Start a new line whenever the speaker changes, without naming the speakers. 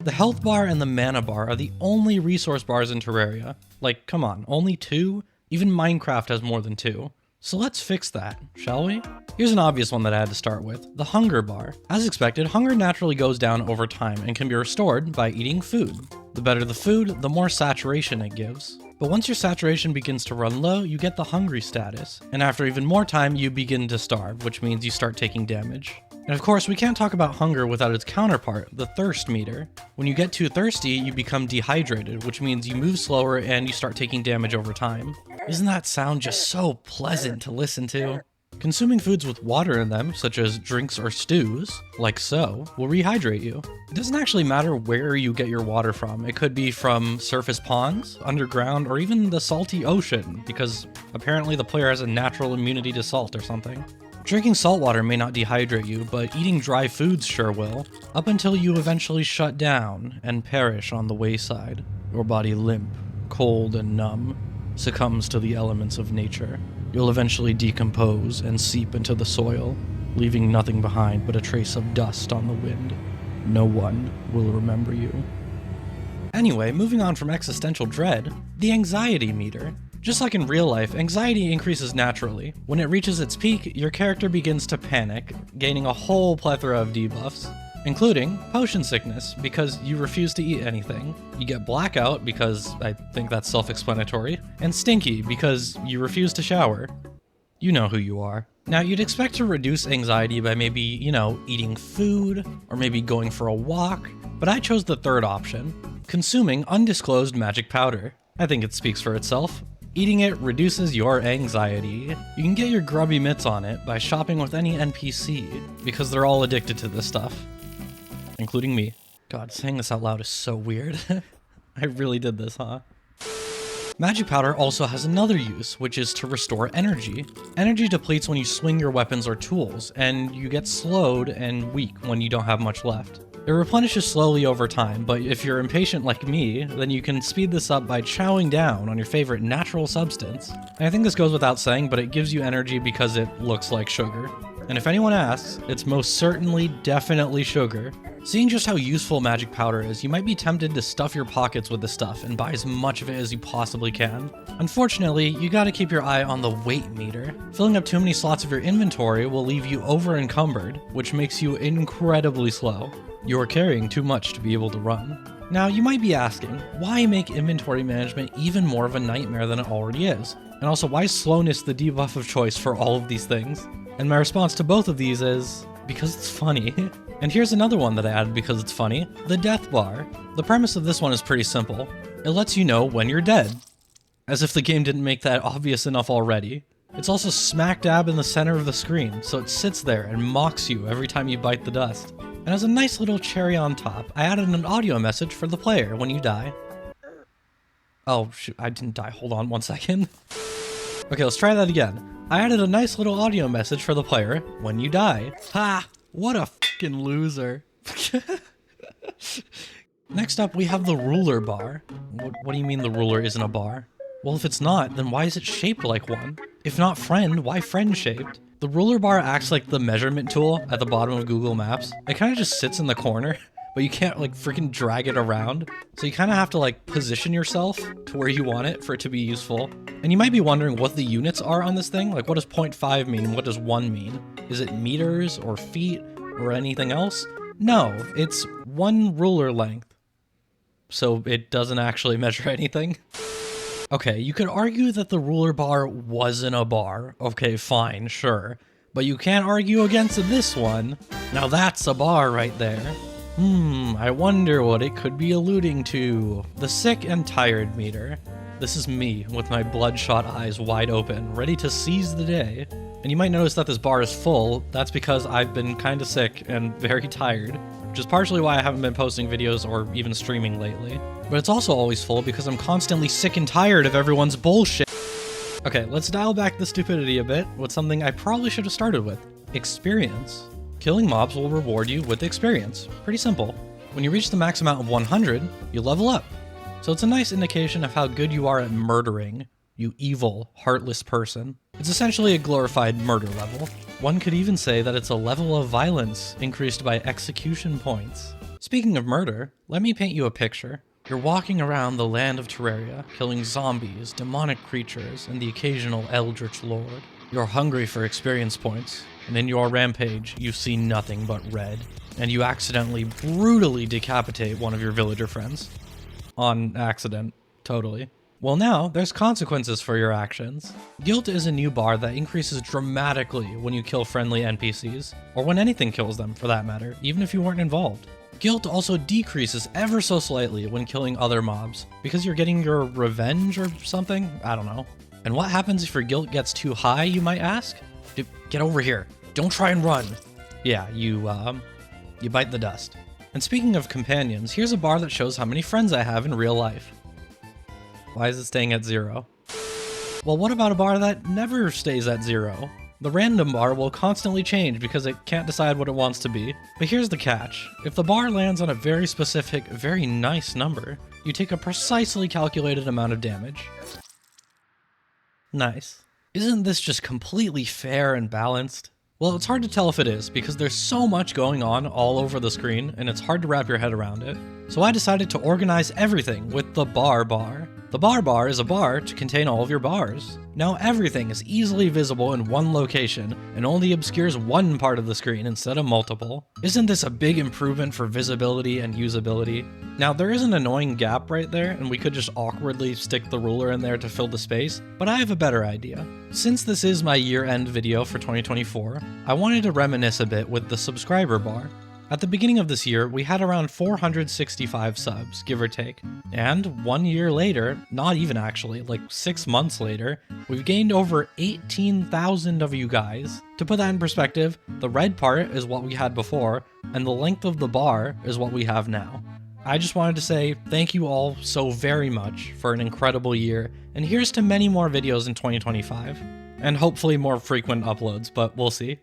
The health bar and the mana bar are the only resource bars in Terraria. Like, come on, only two? Even Minecraft has more than two. So let's fix that, shall we? Here's an obvious one that I had to start with, the hunger bar. As expected, hunger naturally goes down over time and can be restored by eating food. The better the food, the more saturation it gives. But once your saturation begins to run low, you get the hungry status. And after even more time, you begin to starve, which means you start taking damage. And of course, we can't talk about hunger without its counterpart, the thirst meter. When you get too thirsty, you become dehydrated, which means you move slower and you start taking damage over time. Doesn't that sound just so pleasant to listen to? Consuming foods with water in them, such as drinks or stews, like so, will rehydrate you. It doesn't actually matter where you get your water from. It could be from surface ponds, underground, or even the salty ocean, because apparently the player has a natural immunity to salt or something. Drinking salt water may not dehydrate you, but eating dry foods sure will, up until you eventually shut down and perish on the wayside. Your body limp, cold and numb, succumbs to the elements of nature. You'll eventually decompose and seep into the soil, leaving nothing behind but a trace of dust on the wind. No one will remember you. Anyway, moving on from existential dread, the anxiety meter. Just like in real life, anxiety increases naturally. When it reaches its peak, your character begins to panic, gaining a whole plethora of debuffs, including potion sickness, because you refuse to eat anything. You get blackout, because I think that's self-explanatory, and stinky, because you refuse to shower. You know who you are. Now, you'd expect to reduce anxiety by maybe, eating food, or maybe going for a walk, but I chose the third option, consuming undisclosed magic powder. I think it speaks for itself. Eating it reduces your anxiety. You can get your grubby mitts on it by shopping with any NPC, because they're all addicted to this stuff. Including me. God, saying this out loud is so weird. I really did this, huh? Magic powder also has another use, which is to restore energy. Energy depletes when you swing your weapons or tools, and you get slowed and weak when you don't have much left. It replenishes slowly over time, but if you're impatient like me, then you can speed this up by chowing down on your favorite natural substance. And I think this goes without saying, but it gives you energy because it looks like sugar. And if anyone asks, it's most certainly definitely sugar. Seeing just how useful magic powder is, you might be tempted to stuff your pockets with this stuff and buy as much of it as you possibly can. Unfortunately, you gotta keep your eye on the weight meter. Filling up too many slots of your inventory will leave you over-encumbered, which makes you incredibly slow. You are carrying too much to be able to run. Now, you might be asking, why make inventory management even more of a nightmare than it already is? And also, why is slowness the debuff of choice for all of these things? And my response to both of these is, because it's funny. And here's another one that I added because it's funny, the death bar. The premise of this one is pretty simple. It lets you know when you're dead. As if the game didn't make that obvious enough already. It's also smack dab in the center of the screen, so it sits there and mocks you every time you bite the dust. And as a nice little cherry on top, I added an audio message for the player when you die. Oh shoot, I didn't die, hold on 1 second. Okay, let's try that again. I added a nice little audio message for the player when you die. Ha! What a fucking loser. Next up, we have the ruler bar. What do you mean the ruler isn't a bar? Well, if it's not, then why is it shaped like one? If not friend, why friend shaped? The ruler bar acts like the measurement tool at the bottom of Google Maps. It kind of just sits in the corner, but you can't like freaking drag it around. So you kind of have to like position yourself to where you want it for it to be useful. And you might be wondering what the units are on this thing. Like what does 0.5 mean and what does 1 mean? Is it meters or feet or anything else? No, it's 1 ruler length. So it doesn't actually measure anything. Okay, you could argue that the ruler bar wasn't a bar. Okay, fine, sure. But you can't argue against this one. Now that's a bar right there. I wonder what it could be alluding to. The sick and tired meter. This is me with my bloodshot eyes wide open, ready to seize the day. And you might notice that this bar is full. That's because I've been kinda sick and very tired, which is partially why I haven't been posting videos or even streaming lately. But it's also always full because I'm constantly sick and tired of everyone's bullshit. Okay, let's dial back the stupidity a bit with something I probably should have started with. Experience. Killing mobs will reward you with experience. Pretty simple. When you reach the max amount of 100, you level up. So it's a nice indication of how good you are at murdering, you evil, heartless person. It's essentially a glorified murder level. One could even say that it's a level of violence increased by execution points. Speaking of murder, let me paint you a picture. You're walking around the land of Terraria, killing zombies, demonic creatures, and the occasional eldritch lord. You're hungry for experience points, and in your rampage, you see nothing but red, and you accidentally brutally decapitate one of your villager friends. On accident, totally. Well, now, there's consequences for your actions. Guilt is a new bar that increases dramatically when you kill friendly NPCs, or when anything kills them for that matter, even if you weren't involved. Guilt also decreases ever so slightly when killing other mobs, because you're getting your revenge or something? I don't know. And what happens if your guilt gets too high, you might ask? Get over here. Don't try and run. Yeah, you bite the dust. And speaking of companions, here's a bar that shows how many friends I have in real life. Why is it staying at 0? Well, what about a bar that never stays at 0? The random bar will constantly change because it can't decide what it wants to be. But here's the catch. If the bar lands on a very specific, very nice number, you take a precisely calculated amount of damage. Nice. Isn't this just completely fair and balanced? Well, it's hard to tell if it is, because there's so much going on all over the screen, and it's hard to wrap your head around it. So I decided to organize everything with the bar bar. The bar bar is a bar to contain all of your bars. Now everything is easily visible in one location, and only obscures one part of the screen instead of multiple. Isn't this a big improvement for visibility and usability? Now there is an annoying gap right there, and we could just awkwardly stick the ruler in there to fill the space, but I have a better idea. Since this is my year-end video for 2024, I wanted to reminisce a bit with the subscriber bar. At the beginning of this year, we had around 465 subs, give or take. And 1 year later, not even actually, like 6 months later, we've gained over 18,000 of you guys. To put that in perspective, the red part is what we had before, and the length of the bar is what we have now. I just wanted to say thank you all so very much for an incredible year, and here's to many more videos in 2025. And hopefully more frequent uploads, but we'll see.